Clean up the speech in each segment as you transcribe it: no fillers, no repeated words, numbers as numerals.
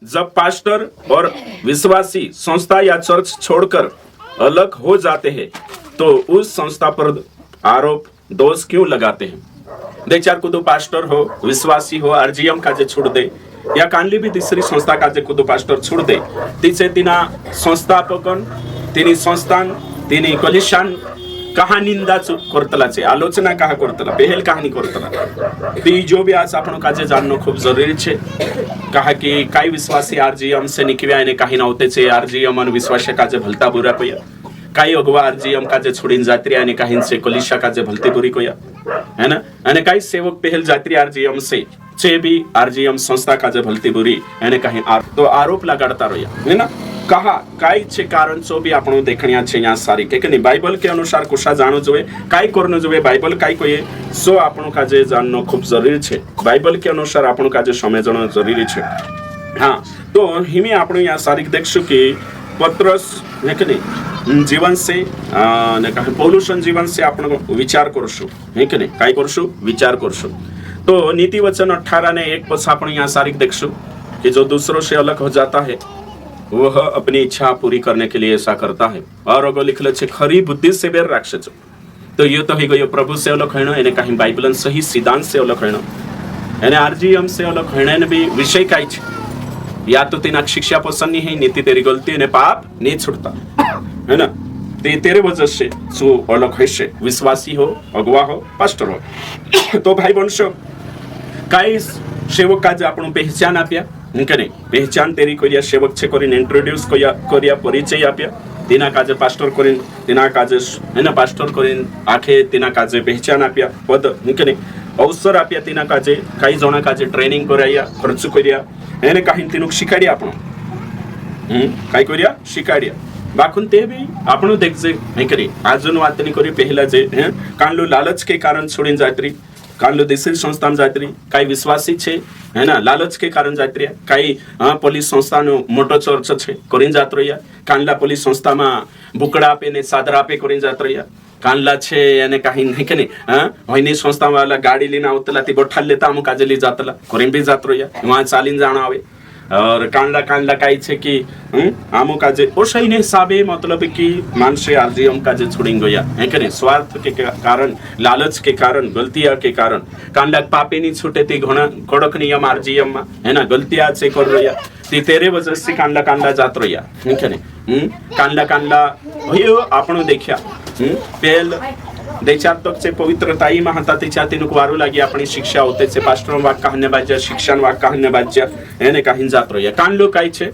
जब पास्टर और विश्वासी संस्था या चर्च छोड़कर अलग हो जाते हैं तो उस संस्था पर आरोप दोष क्यों लगाते हैं? दे चार कुदो पास्टर हो, विश्वासी हो, आरजीएम का जे छोड़ दे या कानली भी दुसरी संस्था का जे कुदो पास्टर छोड़ दे, तिचे तिना संस्थापकन तिनी संस्थान तिनी कलिशान कहा निंदा करतलाचे, आलोचना कहा करतला, पहल कहानी करतला। ती जो भी आज आपण काजे जाणणं खूप जरुरी छे। कहा की काही विश्वासी आरजीएम से निकव्या ने काही नव्हतेचे आरजीएम आणि विश्वास काजे भलता बुरा कोया, काही अगवा आरजीएम काजे छोडीन जात्री आणि काहींचे कलिशा काजे भलते बुरी कोया, है ना। आणि काही सेवक पहल जात्री आरजीएम से चे भी आरजीएम संस्था काजे भलती बुरी आणि काही तो आरोप लगाडता रह्या, है ना। कहा काय छे कारण चो भी आपण देखणिया छे या सारी के नहीं बाइबल के अनुसार कुशा जाणो जोवे, काय करनो जोवे, बाइबल काय कोये सो आपण काजे जाणनो खूप जरुरी छे। बाइबल के अनुसार आपण काजे समजणं जरुरी छे। हां, तो हिमी आपण या सारी देखशु की पत्रस है के नहीं जीवन से ने कहा पौलुसन जीवन से आपण विचार करशु, है के नहीं काय करशु विचार करशु। तो नीति वचन 18 ने 1 पद आपण या सारी देखशु कि जो दूसरों से अलग हो जाता है वह अपनी इच्छा पूरी करने के लिए ऐसा करता है। और अगो लिखले छे खरी बुद्धि से बेर राखशे। तो ये तो ही गयो प्रभु से अलग होणं, एने काही बाइबलन सही सिद्धांत से अलग होणं, एने आरजीएम से अलग होणे भी विषय काय छे, या तो तेना शिक्षा पसंद नहीं है, नीति तेरी गलती ने पाप नहीं छूटता, है ना। ते तेरे वजह से सो अलग होइसे, विश्वासी हो, अगुवा हो, पास्टर हो। तो भाई वंशो काय सेवक काजे आपण पहचान आप्या नहीं पहचान तेरी कोरिया सेवक छे कोरिन इंट्रोड्यूस कोरिया परिचय आप्या, तिना काजे पास्टर कोरिन तिना काजे है ना पास्टर कोरिन आखे तिना काजे पहचान आप्या, पद नहीं अवसर आप्या, तिना काजे काही जणा काजे ट्रेनिंग कराया, खर्च करिया, एने काही तिनुक शिकाडिया आपण काय करिया शिकाडिया। बाखून ते भी आपण देखजे नहीं करी आजून वात नहीं करी पहला जे कानलो लालच के कारण छोड़ीन जात्री, कानलो देशील संस्था में जात्री, काही विश्वासी छे है ना लालच के कारण जात्री, काही पोलीस संस्था नो मोटो चर्च छे करीन जात रह्या, कानला पोलीस संस्था में बुकड़ा पे ने सादरा पे करीन जात रह्या, कानला छे याने काही नहीं के नहीं होइनी संस्था वाला गाड़ी लेना आवतला ती बोठाल लेता हम काजली जातला करीन भी जात रह्या, वहां चालीन जाना आवे। और कांडला कांडला काही छे कि आमो काजे ओशई ने हिसाबे मतलब कि मानसे आरजीएम काजे छोड़िंग गया है कि नहीं, स्वार्थ के कारण, लालच के कारण, गलतिया के कारण कांडला पापे नहीं छूटे ती घणा कड़क नियम आरजीएम में है ना गलतिया से कर रहा ती तेरे वजह से कांडला कांडला जात रहा है कि नहीं। कांडला कांडला भयो आपण देखिया पहल देचार तक से पवित्रताई महता तिच्या तिनुक वारू लागी आपणी शिक्षा होते से पास्टर वाक कहने बाज्या शिक्षण वाक कहने बाज्या एने काहीन जात रह्या कान लो काय छे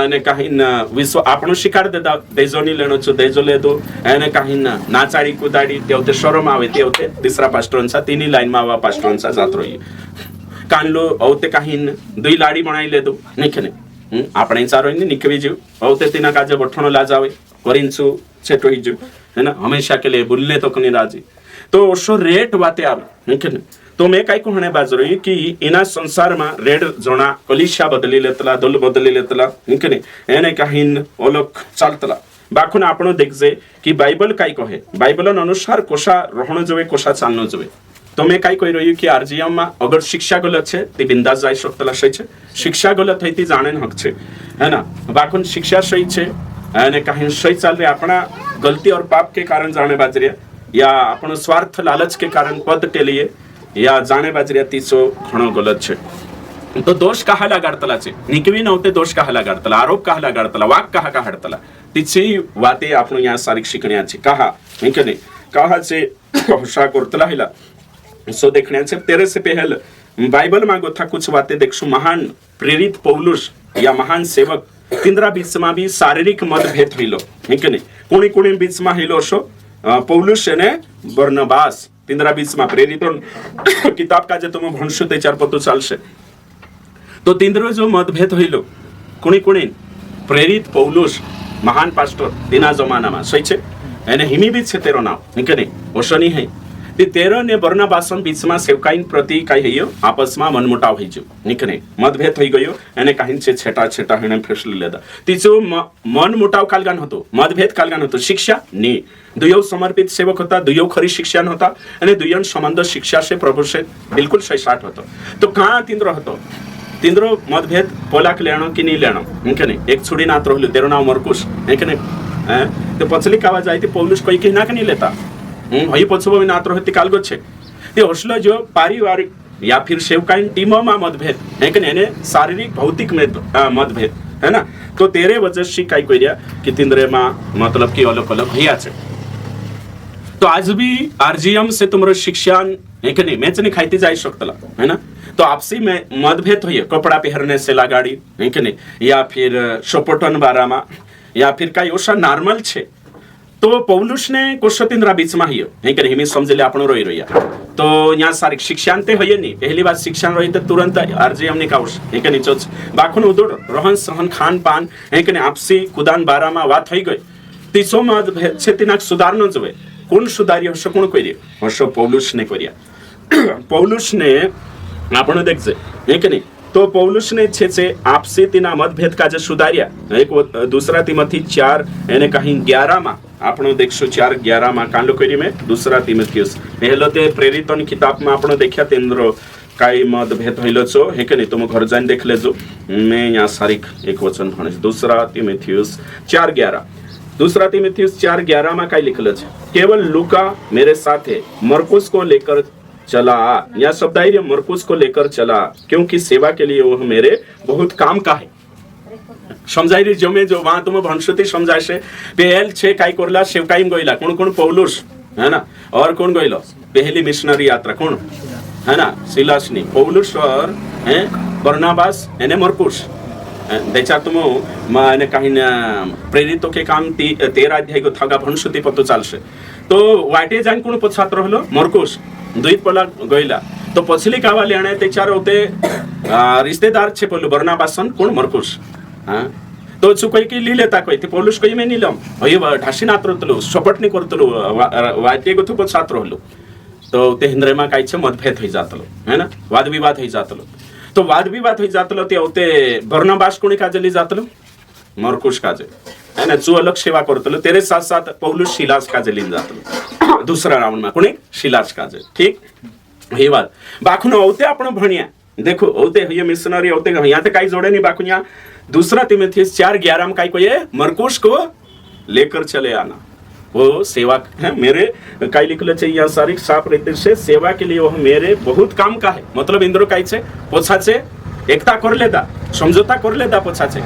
ने काहीन विश्व आपण शिकार देदा देजोनी लेनो छु देजो लेदो एने काहीन नाचाडी कुदाडी तेवते शरम आवे तेवते तिसरा पास्टरंचा तिनी लाइन मा वा पास्टरंचा जात रही कान लो औते काहीन दुई लाडी बनाई लेदो निखने આપણે ચારોની નીકળી જો औते तिना काजे बठणो लाजावे करिनछु छेटो ही जो है ना हमेशा के लिए बुल्ले तो कनी राजी तो ओशो रेट वाते आवे निखने। तो मैं काय कोहणे बाजरोई की इना संसार में रेड जोना कलिशा बदली लेतला दल बदली लेतला निखने एने काहीन ओलक चालतला बाखून आपण देखजे की बाइबल काय कहे बाइबलन अनुसार कोशा रहणो जोवे कोशा चालनो जोवे। तो मैं काय कही रही कि आरजीएम में अगर शिक्षा गलत है ती बिंदास जाई शकतला सही छे, शिक्षा गलत है ती जाने हक छे है ना। बाखून शिक्षा सही छे અને कहीं सही चल रहे अपना गलती और पाप के कारण जाने बाजरिया या अपन स्वार्थ लालच के कारण पद के लिए या जाने बाजरिया तीसो घणो गलत छे। तो दोष कहा लगाडतला छे निकवी नव्हते दोष कहा लगाडतला आरोप कहा लगाडतला वाक कहा काढतला तीची वाते आपण या सारी शिकण्याची कहा नाही के नाही कहा से होशा करतला हिला सो देखण्याचे तेरे से पहल बाइबल मागो था कुछ बातें देखशु महान प्रेरित पौलुस या महान सेवक तिंद्रा बीच में भी शारीरिक मतभेद हिलो है कि नहीं कोणी कोणी बीच में हिलो शो पौलुस ने बर्नबास तिंद्रा बीच में प्रेरित किताब का जे तुम भणशो ते चार पतो चालशे। तो तिंद्रो जो मतभेद हिलो कोणी कोणी प्रेरित पौलुस महान पास्टर तिना जमाना में सही छे एने हिमी बीच छे तेरो नाम है कि नहीं ओशनी है ते तेरो ने बर्नबासन बीच में सेवकाइन प्रति काय हयो आपस में मनमुटाव हई जो निकने मतभेद हई गयो एने काहीन से छेटा छेटा हेने फैसले लेदा तिचो मनमुटाव कालगान होतो मतभेद कालगान होतो शिक्षा नी दुयो समर्पित सेवक होता दुयो खरी शिक्षण होता आणि दुयन संबंध शिक्षा से प्रभु से बिल्कुल सही साठ होतो। तो कहाँ तिंद्र होतो तिंद्रो मतभेद पोलाक लेणो की नहीं लेणो है नहीं एक छुड़ी नात रहलु तेरो नाम मरकुश है नहीं ते पचली कावा जायती पौलुस कोई की ना नहीं लेता हई पछबो नात रहती कालगो छे ते हसलो जो पारिवारिक या फिर सेवकाइन टीमों में मतभेद है कि नहीं शारीरिक भौतिक मतभेद है ना तो तेरे वजह से कई कोई कि तिंद्रे में मतलब कि अलग अलग भैया छे तो आज भी आरजीएम से तुम्हारा शिक्षण है कि नहीं मैच नहीं खाईती जाई सकतला है ना तो आपसी में मतभेद हुई कपड़ा पहरने से लगाड़ी है कि नहीं या फिर सोपटन बारा में या फिर कई ओसा नॉर्मल छे तो पौलुस ने कोशतिंद्रा बीच में हियो है कि नहीं मैं समझले आपनो रोई रोया तो यहाँ सारी शिक्षण ते होइए नहीं पहली बार शिक्षण रही तो तुरंत आरजीएम ने काउस है कि नहीं चोच बाखुन उदोड़ रहन सहन खान पान है कि नहीं आपसी कुदान बारा में बात हो गई तीसो मतभेद छे तिनाक सुधार न जोवे कोण सुधारी हशो कोण करिए हशो पौलुस ने करिया पौलुस ने आपण देखजे है कि नहीं तो पौलुस ने छे आपसी तिना मतभेद का जे सुधारिया एक दूसरा तिमोथी 4 એને कहीं 11 માં આપણો देखशो 4:11 માં કાંડો કરી में दूसरा तिमोथियस हेलो ते प्रेरितों किताब में આપણો देख्या तेंद्रो काई मतभेद होइलो छो है कि नहीं तुम घर जाइन देख लेजो मैं यहाँ सारिक एक वचन भणे दूसरा तिमोथियस 4:11 दूसरा तिमोथियस 4:11 में काई लिखलो छे केवल लूका मेरे साथ है मरकुस को लेकर चला या शब्द आई मरकुस को लेकर चला क्योंकि सेवा के लिए वह मेरे बहुत काम का है समझाई रही जमे जो वहां तुम भंशुति समझाय से पहल छे काई करला सेवकाईम गइला कोन कोन पौलुस है ना और कौन गइलो पहली मिशनरी यात्रा कौन है ना सिलासनी पौलुस और हैं बरनाबास एने मरकुस देचा तुम माने कहीं प्रेरितों के काम 13 अध्याय को थागा भंशुति पतो चालसे तो वाटे जान कोण पछात रहलो मरकुस दुई पोला गइला तो पछली कावाले आणे ते चार होते रिश्तेदार छे पोलु बरनाबासन कोण मरकुस हां तो चुकई की ली लेता कोई ते पौलुस कोई में निलम हय ढासी नात्रतलो सपटनी करतलो वाटे गथु पछात रहलो तो ते हिंद्रेमा काय छे मतभेद होई जातलो है ना वाद विवाद होई जातलो तो वाद विवाद होई जातलो ते होते बरनाबास कोणी काजली जातलो मरकुस काजे है ना जो अलग सेवा करतलो तेरे साथ साथ पौलुस शिलास काजे लीन जातलो दूसरा राउंड में कोणी शिलास काजे ठीक हे बात बाखुन होते आपण भणिया देखो होते ये मिशनरी होते यहाँ ते काई जोड़े नहीं बाखुनिया दूसरा तिमोथियस 4:11 में काई को ये मरकुस को लेकर चले आना वो सेवा है मेरे काई लिखले छे यहाँ सारी साफ रीति से सेवा के लिए वो मेरे बहुत काम का है मतलब इंद्रो काई छे पोछा छे एकता कर लेता समझौता कर लेता पोछा छे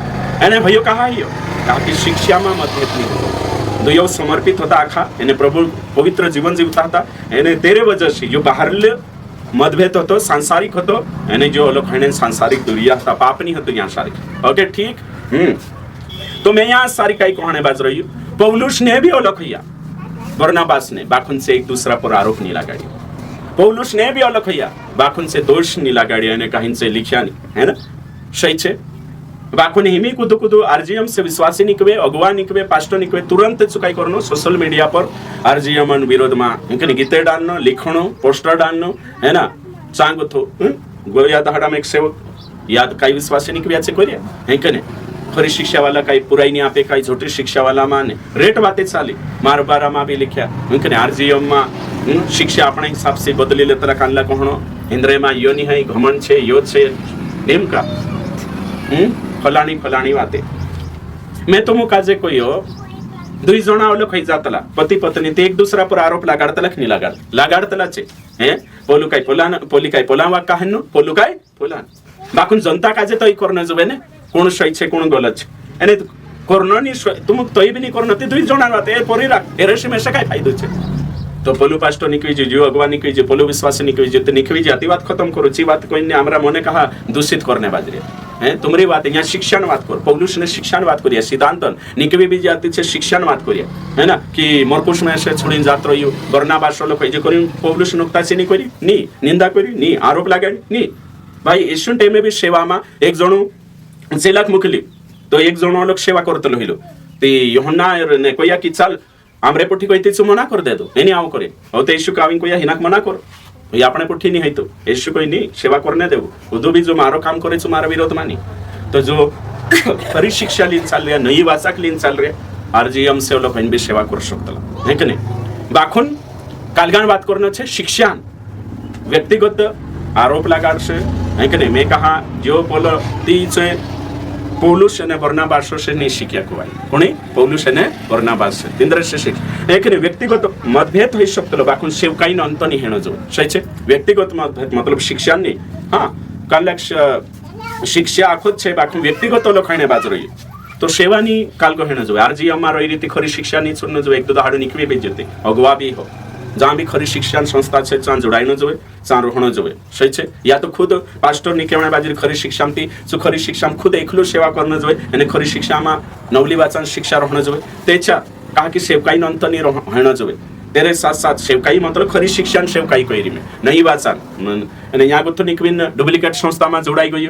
एने भयो कहा हियो ताकि शिक्षा में मतभेद नहीं हो दुयो समर्पित होता आखा एने प्रभु पवित्र जीवन जीवता था एने तेरे वजह से जो बाहर मतभेद होतो सांसारिक होतो एने जो लोग हने सांसारिक दुनिया था पाप नहीं होतो यहाँ सारी ओके ठीक तो मैं यहाँ सारी काई कहने बाज रही हूँ पौलुस ने भी अलग हिया बरनाबास ने बाखुन से एक दूसरा पर आरोप नहीं लगाड़ी पौलुस ने भी अलग हिया बाखुन से दोष नहीं लगाड़ी एने कहीं से लिखिया नहीं है ना सही छे बाखुन हिमी कुदु कुदु आरजीएम से विश्वासी निकवे अगुवा निकवे पास्टर निकवे तुरंत चुकाई करनो सोशल मीडिया पर आरजीएम विरोध में इनके गीते डालनो लिखनो पोस्टर डालनो है ना चांग थो गोया दहाड़ा में एक सेवक याद काई विश्वासी निकवे अच्छे कोरिया है कने खरी शिक्षा वाला काई पुराई नहीं आपे काई झूठी शिक्षा वाला माने रेट बातें चाली मार बारा में भी लिखा इनके आरजीएम में शिक्षा अपने हिसाब से बदली लेतरा कानला कहनो इंद्रे में यो नहीं है घमंड छे यो छे नेम का फलाणी फलाणी वाते मैं तो मुकाजे कोई हो दुई जना अलग होई जातला पति पत्नी ते एक दूसरा पर आरोप लगाडतला की नहीं लगाडतला छे हैं पोलु काय पोलान पोली काय पोलावा काहनो पोलु काय पोलान बाकुन जनता काजे तोई करने जबे ने कोण सही छे कोण गलत छे एने करनो नी तुम तोई भी नहीं करनो ते दुई जना वाते परी राख एरेसे में से काय फायदो छे तो पोलु पास्टर निकवी जो अगवा निकवी जो पोलु विश्वास निकवी जो ते निकवी जाति बात खत्म करो ची बात कोई ने हमरा मने कहा दूषित करने बाजरे हैं तुम्हारी बात यहाँ शिक्षण बात कर पौलुस ने शिक्षण बात करिया सिद्धांतन निकवी भी जाति से शिक्षण बात करिया है ना कि मरकुस में से छोड़ी जात रही बरनाबास लोग जे करी पौलुस नुक्ता से नहीं करी नी निंदा करी नी आरोप लगाड़ी नी भाई यीशु टाइम में भी सेवा में एक जणो जेलात मुकली तो एक जणो लोग सेवा करतलो हिलो ते यूहन्ना ने कोया की चल आमरे पुठी कोई तू मना कर दे दो एनी आओ करे और ते यीशु काविन कोया हिनाक मना करो ये अपने पुठी नहीं है तो यीशु कोई नहीं सेवा करने देव उदो भी जो मारो काम करे तो मारा विरोध मानी तो जो खरी शिक्षा लीन चल रहा नई वाचा लीन चल रहा आरजीएम से लोग भी सेवा कर सकता है कि नहीं बाखुन कालगान बात करना छे शिक्षण व्यक्तिगत आरोप लगा से है कि नहीं मैं कहा जो बोलो तीचे पौलुस ने बर्नाबास से नहीं शिक्षा को आई कोणी पौलुस ने बर्नाबास से तिंद्र से शिख एक व्यक्तिगत मतभेद हो शकतो बाकून सेवकाई न अंत नहीं हेणो जो सही व्यक्तिगत मतभेद मतलब शिक्षा नहीं हाँ कलक्ष शिक्षा आखोत छे बाकून व्यक्तिगत लोकाने बाज रही तो सेवानी काल को हेणो जो आरजी अमा रही रीति खरी शिक्षा नहीं सुननो जो एक दो दाहाड़ निकवे भी जते अगवा भी हो जहाँ भी खरी शिक्षण संस्था है जहाँ जोड़ाई जोए जहाँ रोहण जोए सही है या तो खुद पास्टर निकेवणे बाजी खरी शिक्षा जो खरी शिक्षा खुद एकलो सेवा करने जोए यानी खरी शिक्षा में नवली वाचन शिक्षा रोहण जोए तेचा कहा कि सेवकाई अंत नहीं हेण जोए तेरे साथ साथ सेवकाई मतलब खरी शिक्षण सेवकाई करी में नहीं वाचन यहाँ गुथ निकविन डुप्लिकेट संस्था में जोड़ाई गई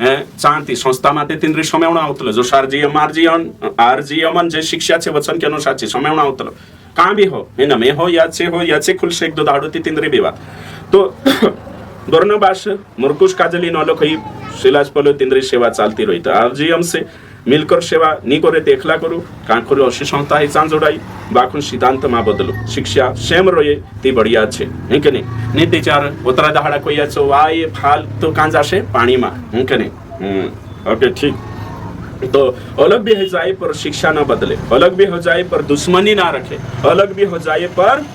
चाहती संस्था में तिंद्री समय आवतलो जो आरजीएम जे शिक्षा है वचन के अनुसार समय आवतलो कहाँ भी हो है ना मैं हो याचे खुल से एक दो दाड़ो ती तिंद्री विवाद तो बर्नबास मरकुस काजली नलो कई सिलास पलो तिंद्री सेवा चलती रही तो आरजीएम से मिलकर सेवा नहीं करे तो एकला करू कांखोर अशी संस्था है चांद जोड़ाई बाखुन सिद्धांत में बदलो शिक्षा सेम रहे ती बढ़िया छे है कि नहीं नीति चार उतरा दहाड़ा कोई आचो वाय फाल तो कहाँ जाशे पानी में है कि नहीं ओके ठीक तो अलग भी हो जाए पर शिक्षा न बदले अलग भी हो जाए पर दुश्मनी ना रखे अलग भी हो जाए पर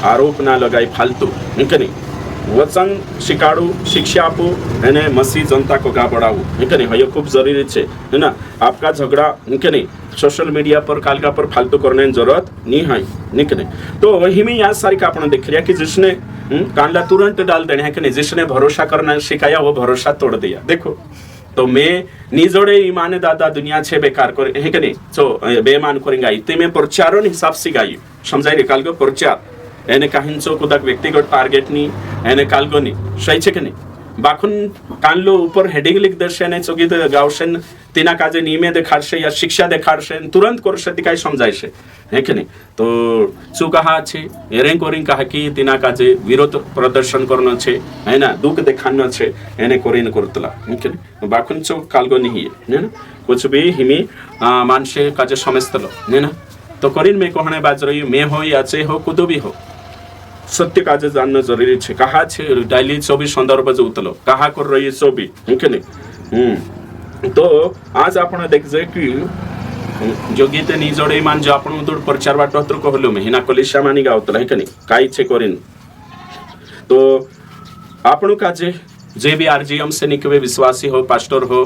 आरोप ना लगाए फालतू है कि नहीं वचन शिकाड़ू शिक्षा आपू है मसीह जनता को गा बढ़ाऊ है कि नहीं ये खूब जरूरी है ना आपका झगड़ा है कि नहीं सोशल मीडिया पर कालका पर फालतू करने की जरूरत नहीं है कि नहीं तो वही में यहाँ सारी का आपने देख लिया कि जिसने कांडला तुरंत डाल देने है कि नहीं जिसने भरोसा करना सिखाया वो भरोसा तोड़ दिया देखो तो मैं निजोड़े ईमान दादा दुनिया छे बेकार कर है कि नहीं तो बेमान करेंगे इतने में प्रचारों हिसाब से गाई समझाई काल को प्रचार एने काहिंचो कुदक व्यक्तिगत टार्गेट नहीं एने काल को नहीं सही है कि नहीं बाखुन कानलो ऊपर हेडिंग लिख दर्शे ने चोगी तो गावशन तिना काजे नियमे देखाड़शे या शिक्षा देखाड़शे तुरंत करशे ती काई समजायशे है कि नहीं तो शू कहा छे एरें कोरिंग कहा कि तिना काजे विरोध प्रदर्शन करनो छे है ना दुख देखानो छे एने कोरिन करतला है कि नहीं बाखुन चो कालगो नहीं है ना कुछ भी हिमी मानसे काजे समस्तलो है ना तो कोरिन में कहने बाज रही मैं हो या चे हो कुदो भी हो सत्य काजे जानना जरूरी है कहा छे डायली 24 संदर्भ जो उतलो कहा कर रही है 24 है कि नहीं तो आज आपण देख जाए कि जोगीते निजोड़े मान जो आपण उदुड प्रचार वाटोत्र कहलो महिना कलिशा मानी गावतला है कि नहीं काई छे करिन तो आपण काजे जे भी आरजीएम से निकवे विश्वासी हो पास्टर हो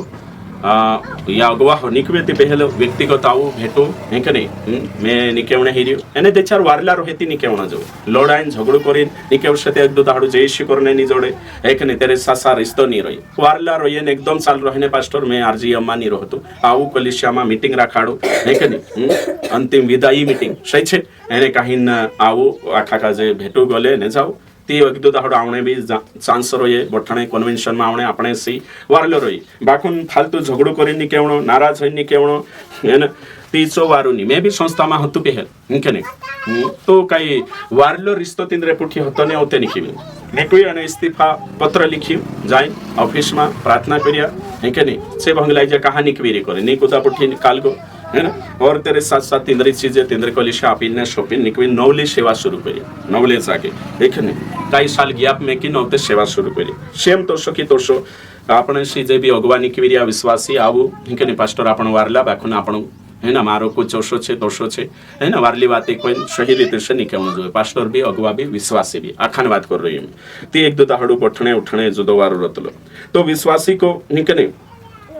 या अगवा हो निकवे ते पहले व्यक्तिगत आओ भेटो है कि नहीं मैं निकेवणे हिरियो एने दे चार वारला रोहेती निकेवणा जो लड़ाइन झगड़ो करिन निकेव सते एक दो दाड़ो जयशी करने नि जोड़े है कि नहीं तेरे सासा रिश्तो नहीं रही वारला रोयन एकदम साल रहने पास्टर में आरजीएम मा नहीं रहतो आऊ कलिसिया मा मीटिंग राखाड़ो है कि नहीं अंतिम विदाई मीटिंग सही छे एने काहिन आऊ आखा काजे भेटो गले ने जाओ ती एक दो दाहड़ आवणे भी चांस रही बठाणे कन्वेंशन में आवणे आपणे सी वारलो रही बाकुन फालतू झगड़ो करी निकेवणो नाराज होई निकेवणो है ना ती चो वारुनी मैं भी संस्था में हतु पेहल के नहीं तो कई वारलो रिश्तो तिंद्रे पुठी होतो ने होते निकीवी नेकुई अने इस्तीफा पत्र लिखी जाए ऑफिस में प्रार्थना करिया है के नहीं से भंगलाई जे कहानी क्वेरी करे नी कुदा पुठी काल को है ना और तेरे साथ साथ तिंद्री चीजें तिंद्रे कलिशा आपिन शोपिन निकवी नवली सेवा शुरू करी नवले जाके देख नहीं कई साल गैप में कि नवते सेवा शुरू करी सेम तोषो की तोषो आपण सी जे भी अगवा निकवीरिया विश्वासी आवू हिंके ने पास्टर आपण वारला बाखुन आपण है ना मारो को चोषो छे दोषो छे है ना वारली बात कोई सही रीते से निकेवणो जोए पास्टर भी अगवा भी विश्वासी भी आखान बात कर रही है ती एक दो दाहड़ू पठणे उठणे जुदोवार रतलो तो विश्वासी को हिंके ने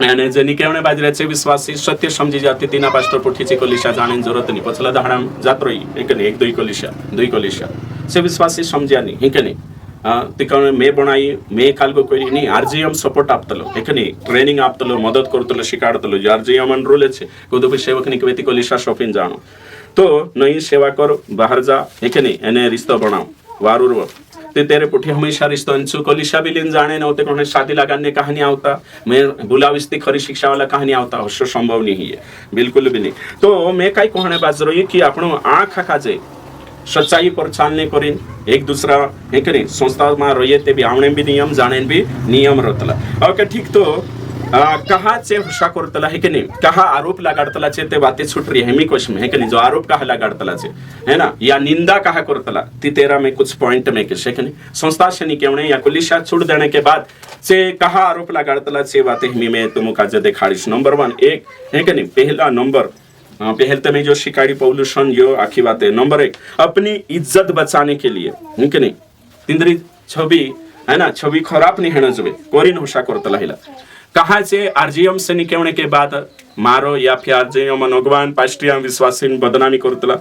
અને જેની કેવણે બાજરે છે વિશ્વાસી સત્ય સમજી જાતી તેના પાસ્ટર પુઠી છે કોલિશા જાણે જરૂરત નહીં પછલા દહાડામ જાત રહી એક ને એક दुई कोलिशा से विश्वासी समझ्या नहीं हिंके नहीं तिकणे मे बनाई मे कालगो कोई नहीं आरजीएम सपोर्ट आपतलो एक नहीं ट्रेनिंग आपतलो मदद करतलो शिकाडतलो आरजीएम अन रोले छे कोदो भी सेवक ની કવેતી કોલિશા શોપિન જાણો તો નહીં સેવા કરો બહાર જા એક નહીં એને रिश्तो बनाओ वारुर ते तेरे पुठी हमेशा रिश्तो अंशु कोलिशा भी लिन जाने न होते कौन शादी लगाने कहानी आवता मैं बुलाविस्ती खरी शिक्षा वाला कहानी आवता अवश्य संभव नहीं है बिल्कुल भी नहीं तो मैं कई कहने बाज रही कि आपण आँख खाजे सच्चाई पर चालने करीन एक दूसरा है कि नहीं संस्था में रहिए ते भी आवणे भी नियम जाने भी नियम रतला ओके ठीक तो कहा चे हुशा करतला है कि नहीं, कहा आरोप लगाडतला चे ते बातें छूट रही है मी क्वेश्चन है कि नहीं, जो आरोप कहा लगाडतला चे है ना, या निंदा कहा करतला ती तेरा में कुछ पॉइंट में के है कि नहीं, संस्था से निकेवणे या कुलिशा छूट देने के बाद से कहा आरोप लगाडतला चे बातें मी में तुम का जे देखाड़ीश। नंबर 1 एक है कि नहीं, पहला नंबर पहले में जो शिकारी पॉल्यूशन जो आखी बात है। नंबर 1 अपनी इज्जत बचाने के लिए है कि नहीं, तिंद्री छवि है ना, छवि खराब नहीं है जो कोरिन हुशा करतला हिला कहा से आरजीएम से निकलने के बाद मारो या फिर आरजीएम नगवान पास्टिया विश्वासी बदनामी करतला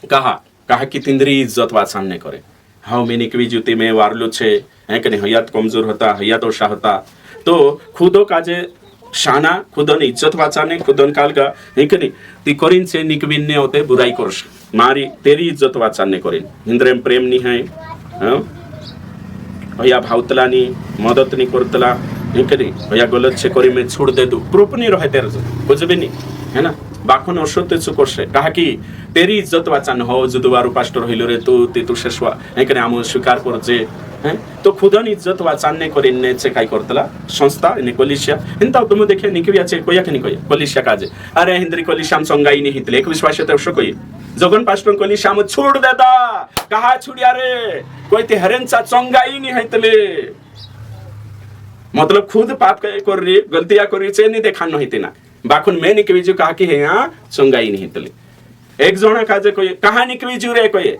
कहा कि तिंद्री इज्जत वाचाने करे हाउ मिनिक विजुति में वारलो छे है कि नहीं, हयात कमजोर होता हयात ओशा होता तो खुदो काजे शाना खुदन इज्जत वाचाने खुदन कालगा है कि नहीं, ती कोरिन से निकविन्ने होते बुराई करश मारी तेरी इज्जत वाचाने कोरिन हिंद्रेम प्रेम नहीं है हया भावतला नी मदद नहीं करतला है कि नहीं, भैया गलत से करी में छोड़ दे दू प्रूफ नहीं रहे तेरे से कुछ भी नहीं है ना, बाखन असत्य चुकर से कहा कि तेरी इज्जत वाचान हो जुदुवारू पास्टर होइलो रे तू शेषवा है कि आम स्वीकार कर जे हैं तो खुदन इज्जत वाचाने करिने से काय करतला संस्था ने कोलिशिया हिंता तुम देखे निकबिया चे कोया कि नहीं कोया कोलिशिया काजे अरे हिंद्री कोलिशिया संगाई नहीं हितले एक विश्वास ते उसको कोई जगन पास्टर कोलिशिया में छोड़ देता कहा छुड़िया रे कोई ते हरेंचा संगाई नहीं हितले मतलब खुद पाप कर रही गलतियां कर रही से नहीं देखा नहीं तेना बाकुन मैं निकवीजू कहा कि है यहाँ संगाई नहीं तले एक जोना काजे कोई कहा निकवीजू रे कोई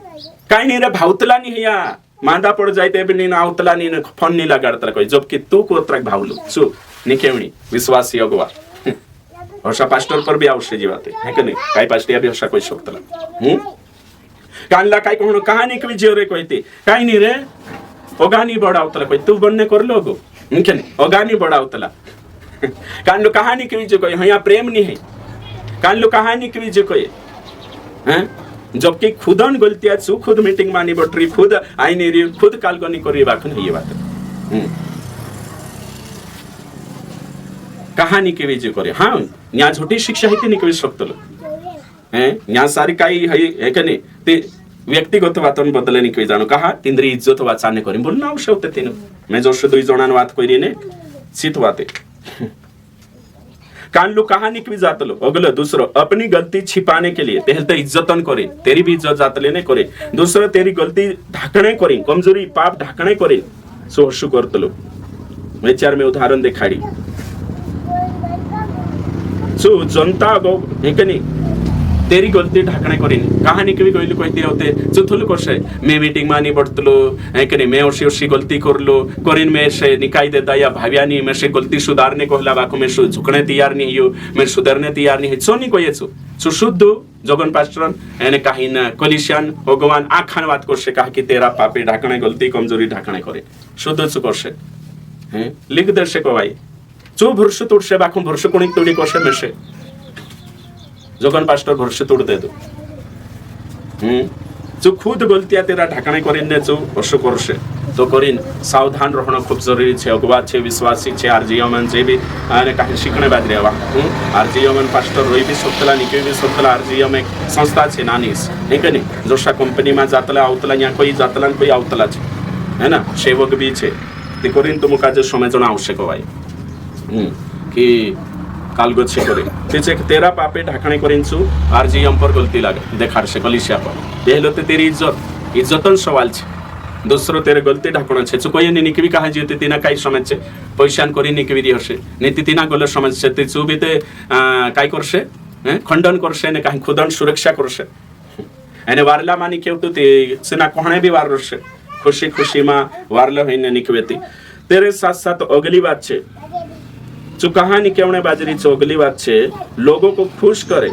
काई नहीं रे भावतला नहीं है यहाँ मांदा पड़ जाते भी नहीं आवतला नहीं फोन नहीं लगाड़ता कोई जबकि तू को तरक भावलू सु निकेवणी विश्वासी अगवा हर्षा पास्टर पर भी आवश्यक जीवाते है कि नहीं, काई पास्टिया भी हर्षा कोई शोकतला कानला काई कोहनो कहा निकवीजू रे कोई ती काई नहीं रे ओगानी बड़ावतला कोई तू बनने कर लोगो नहीं ओगानी बड़ावतला कानलो कहानी के बीच कोई यहाँ प्रेम नहीं है कानलो कहानी के बीच कोई हैं जबकि खुदन गलतियां छु खुद मीटिंग मानी बटरी खुद आईने री खुद कालगनी करी बाखन है ये बात कहानी के बीच करे हाँ यहाँ झूठी शिक्षा है नहीं कोई सकतलो हैं यहाँ सारी काई है कि नहीं ते व्यक्तिगत बातन बदले नहीं कोई जानो कहा तिंद्री इज्जत वाचाने करी बोलना आवश्यक होते तीन मैं जो दुई जणान बात कोई ने सीत बाते कानलू कहानी की भी जातलो अगलो दूसरो अपनी गलती छिपाने के लिए तेहल तो इज्जतन करे तेरी भी इज्जत जातले ने करे दूसरो तेरी गलती ढाकने करे कमजोरी पाप ढाकने करे सो हर्षु करतलो मैं चार में उदाहरण दिखाड़ी सो जनता गो है कि नहीं तेरी गलती ढाकने करीनी कहानी के भी कोई कहते होते जो थुल करसे मैं मीटिंग मानी बढ़तलो है कि नहीं मैं उसी गलती कर लो करीन में से निकाय देता या भावियानी मैं से गलती सुधारने को हला बाको में झुकने तैयार नहीं हो मैं सुधरने तैयार नहीं है सो नहीं कोई सो शुद्ध जगन पास्टर एने कहीं ना कोलिशियन भगवान आखान बात करसे कहा कि तेरा पापे ढाकने गलती कमजोरी ढाकने करे शुद्ध चु करसे हैं लिख दर्शे को भाई चो भरसु तोड़से बाको भरसु कोणी तोड़ी करसे में से जगन पास्टर भरसे तोड़ दे दो जो खुद गलतियां तेरा ढाकने करीन ने जो वर्षो करसे तो करीन सावधान रहना खूब जरूरी छे अगवा छे विश्वासी छे आरजीएमन जे भी आने कहीं सीखने बाद रेवा आरजीएमन पास्टर रोई भी सोतला निके भी सोतला आरजीएम एक संस्था छे नानीस नहीं कनी जोशा कंपनी में जातला आवतला या कोई जातला कोई आवतला छे है ना सेवक भी छे ते करीन तुम काजे समझना आवश्यक भाई कि कालगो छे करे तेचे तेरा पापे ढाकणे करिनछु आरजीएम पर गलती लागे देखार से कलिसिया पर देहलोते तेरी इज्जतन सवाल छे दूसरो तेरे गलती ढाकणा छे चु कोई निकबी कहा जेते तिना काई समझ छे पैशान करी निकबी दिहसे नीति तिना गल समझ छे ते चु बीते काई करसे खंडन करसे ने काई खुदन सुरक्षा करसे एने वारला मानी केवतु ते सेना कोहणे भी वारसे खुशी खुशी मा वारला होइने निकबेती तेरे साथ साथ अगली बात छे जो कहानी केवने बाजरी चौगली बात छे लोगों को खुश करे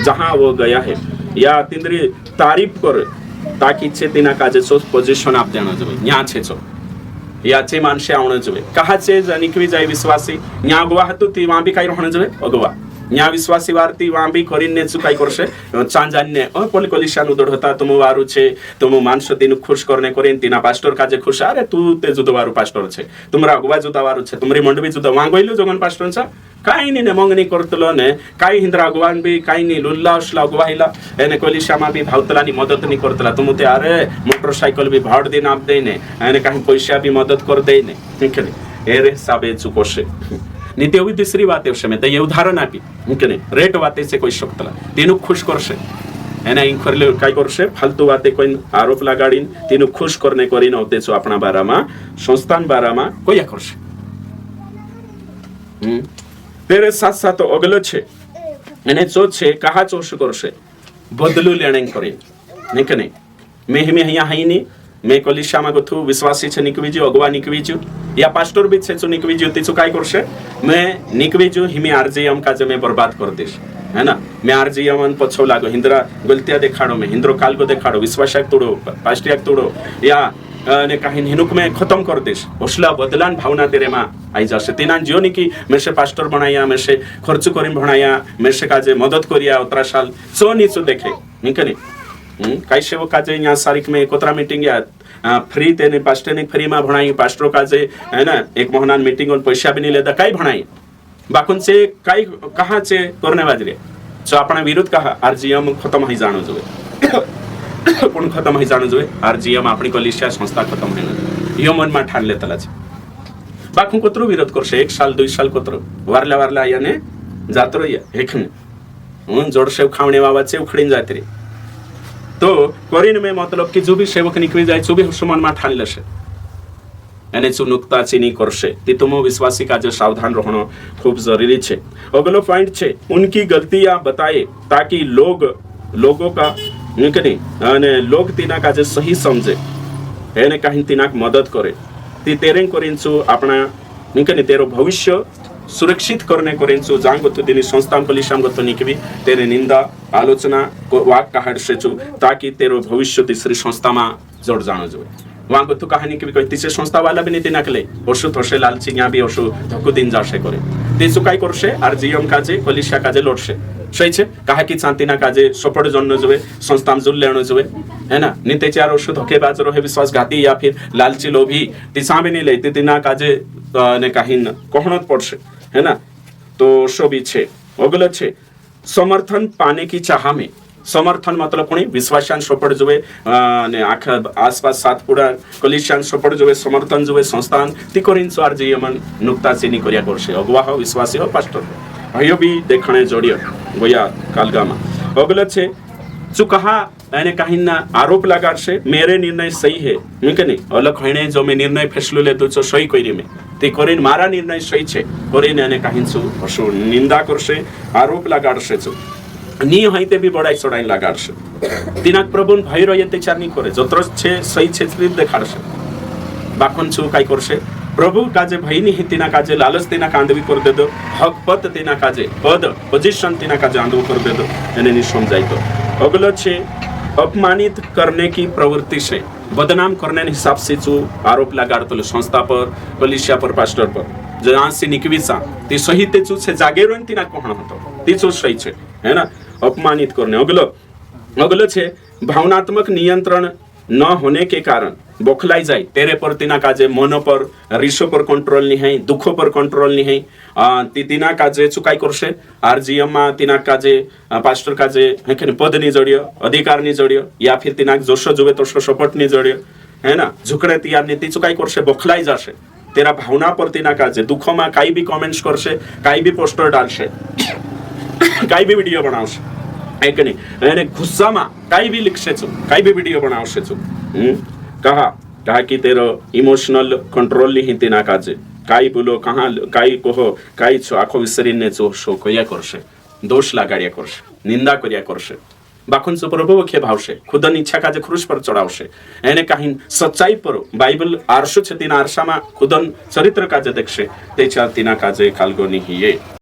जहां वो गया है या तिंद्री तारीफ करे ताकि छे तिना काजे सो पोजीशन आप देना जवे न्या छे छो या छे मानसे आवण जवे कहा छे जनिकवी जाय विश्वासी न्या गवा हतु ती वहां भी काई रहण जवे अगवा न्या विश्वासी वारती वहां भी करिने छु काई करसे चांजान्ने ओ कोलिशान उदड होता तुम वारु छे तुम मानस तिनु खुश करने करिन तिना पास्टर काजे खुश अरे तू ते जुदो वारु पास्टर छे तुमरा अगवा जुदा वारु छे तुमरी मंडबी जुदा वहां गइलो जगन पास्टर छ काई नि ने मंगनी करतलो ने काई हिंद्रा अगवान भी काई नि लुल्लास लागवाहिला एने कोलिशामा भी भावतला नि मदद नि करतला तुम ते अरे मोटरसाइकिल भी भाड़ दिन आप देने एने काई पैसा भी मदद कर देने ठीक है एरे साबे चुकोसे तेवी दुसरी वाते में ये उदाहरण आपी मुके रेट वाते से कोई शकतला तेनु खुश करशे एना इंखरले काय करशे फालतू वाते कोई आरोप लगाड़ीन तेनु खुश करने करीन होते छो अपना बारामा संस्थान बारामा कोया करशे तेरे साथ साथ अगलो छे एने चो छे कहा चोश करशे बदलू लेणे करीन निकने मैं हिया हाइनी मैं कलिशा मा गथु विश्वासी छे निकवीजू अगवा निकवीजू या पास्टर भी छे चो निकवीजू तिचो काय करशे मैं निकवीजू हिमी आरजीएम का जे मैं बर्बाद कर देश है ना मैं आरजीएम पछो लागो हिंद्रा गलतिया देखाड़ो में हिंद्रो कालगो देखाड़ो विश्वासक तोड़ो पास्टियाक तोड़ो या ने कहीं हिनुक में खत्म कर देश ओसला बदलान भावना तेरे मा आई जासे तेना जियोनी की मेरे से पास्टर बनाया मेरे से खर्च करीम बनाया मेरे से काजे मदद करिया उतरा साल सो नीचो देखे निकने काही सेवक काजे यहाँ सारिक में कोतरा मीटिंग या फ्री तेने पास्टर ने फ्री में भणाई पास्टर काजे है ना एक महीना मीटिंग और पैसा भी नहीं लेता काही भणाई बाकुन से काही कहाँ से करने वाजरे सो अपना विरोध कहा आरजीएम खत्म ही जानो जोए कोण खत्म ही जानो जोए आरजीएम अपनी कलिसिया संस्था खत्म है यो मन में ठान लेतला छे बाकू कोतरो विरोध करशे 1 साल 2 साल कोतरो वारला वारला याने जातरो या हेखने जोडशेव खावणे वावाचे उखडीन जाते रे तो करीन में मतलब कि जो भी सेवक निकली जाए जो भी हुसमान में ठान लेशे एने जो नुकता चीनी करशे ती तुमो विश्वासी का जो सावधान रहना खूब जरूरी छे अगलो पॉइंट छे उनकी गलतियां बताए ताकि लोगों का निकने अने लोग तीना का जो सही समझे एने कहीं तीना मदद करे ती तेरे करिंचु अपना निकने तेरो भविष्य सुरक्षित करने करेंचु जांगोतु दिनी संस्थान कलिशाम गोतु निकवी तेरे निंदा आलोचना को वाक काढसेचु ताकि तेरो भविष्य तीसरी संस्था मा जोड़ जानो जो वहां गोतु कहानी की कोई तीसरी संस्था वाला भी नीति नकले ओसु थोसे लालची यहाँ भी ओसु धक्कु दिन जाशे करे तेसु काय करशे आरजीएम काजे कलिशा काजे लोडशे सही छे कहा कि शांतिना काजे सपोर्ट जन्नो जोवे संस्थाम जुल लेनो जोवे है ना नीते चार ओसु धोखेबाज रहे विश्वासघाती या फिर लालची लोभी तिसा भी नहीं लेते तिना काजे ने काहिन कहणत पड़शे है ना तो शो भी छे अगलो छे समर्थन पाने की चाह में समर्थन मतलब कोणी विश्वासान सपोर्ट जोवे ने आखा आसपास सातपुड़ा कलिशान सपोर्ट जोवे समर्थन जोवे संस्थान ती करिन सो आरजीएम नुक्ता चीनी करिया करशे अगुवा हो विश्वासी हो पास्टर भाइयो भी देखणे जोड़ियो गोया कालगामा अगलो छे जो कहा यानी कहीं ना आरोप लगाड़शे मेरे निर्णय सही है निकने अलग होने जो मैं निर्णय फैसलो लेतो छो सही करी में ते करीन मारा निर्णय सही छे करीन यानी कहीं सु पशु निंदा करशे आरोप लगाड़शे छो नी हईते भी बड़ाई चढ़ाई लगाड़शे तिनाक प्रभुन भय रहिते चारनी करे जत्र छे सही छे स्लिप देखाड़शे बाखन छु काय करशे प्रभु काजे भय नी तिना काजे लालच तिना कांदवी कर दे दो हक पद तिना काजे पद पोजीशन तिना काजे आंदव कर दे दो एने नी समझाई तो अगलो छे अपमानित करने की प्रवृत्ति से बदनाम करने हिसाब से जो आरोप लगाड़तो संस्था पर कलिसिया पर पास्टर पर जहां से निकवीसा ते सही ते चू से जागे रोन तिना कोहण होतो ते चू सही छे है ना अपमानित करने अगलो छे भावनात्मक नियंत्रण न होने के कारण बोखलाई जाए तेरे पर तिना काजे मन पर रिशो पर कंट्रोल नहीं है दुखों पर कंट्रोल नहीं है तिना काजे चुकाई करशे आरजीएम मा तिना काजे पास्टर काजे हेखने पद नहीं जोड़ियो अधिकार नहीं जोड़ियो या फिर तिना जोशो जुवे तोशो सपोर्ट नहीं जोड़ियो है ना झुकड़े तियार नहीं ती चुकाई करशे बोखलाई जाशे तेरा भावना पर तिना काजे दुखों मा काई भी कमेंट्स करशे काई भी पोस्टर डालशे काई भी वीडियो बनावशे एक नहीं यानी गुस्सा मा काई भी लिखशे छु काई भी वीडियो बनावशे छु कहा कि तेरो इमोशनल कंट्रोल नहीं तिना काजे काई बोलो कहाँ काई कहो काई छो आखो विसरीने जो शो कया करशे दोष लगाड़िया करशे निंदा करिया करशे बाखुन से प्रभु खे भावशे खुदन इच्छा काजे क्रूस पर चढ़ावशे एने कहीं सच्चाई पर बाइबल आरशो छे तिना आरशा मा खुदन चरित्र काजे देखशे तेचा तिना काजे कालगो नहीं ये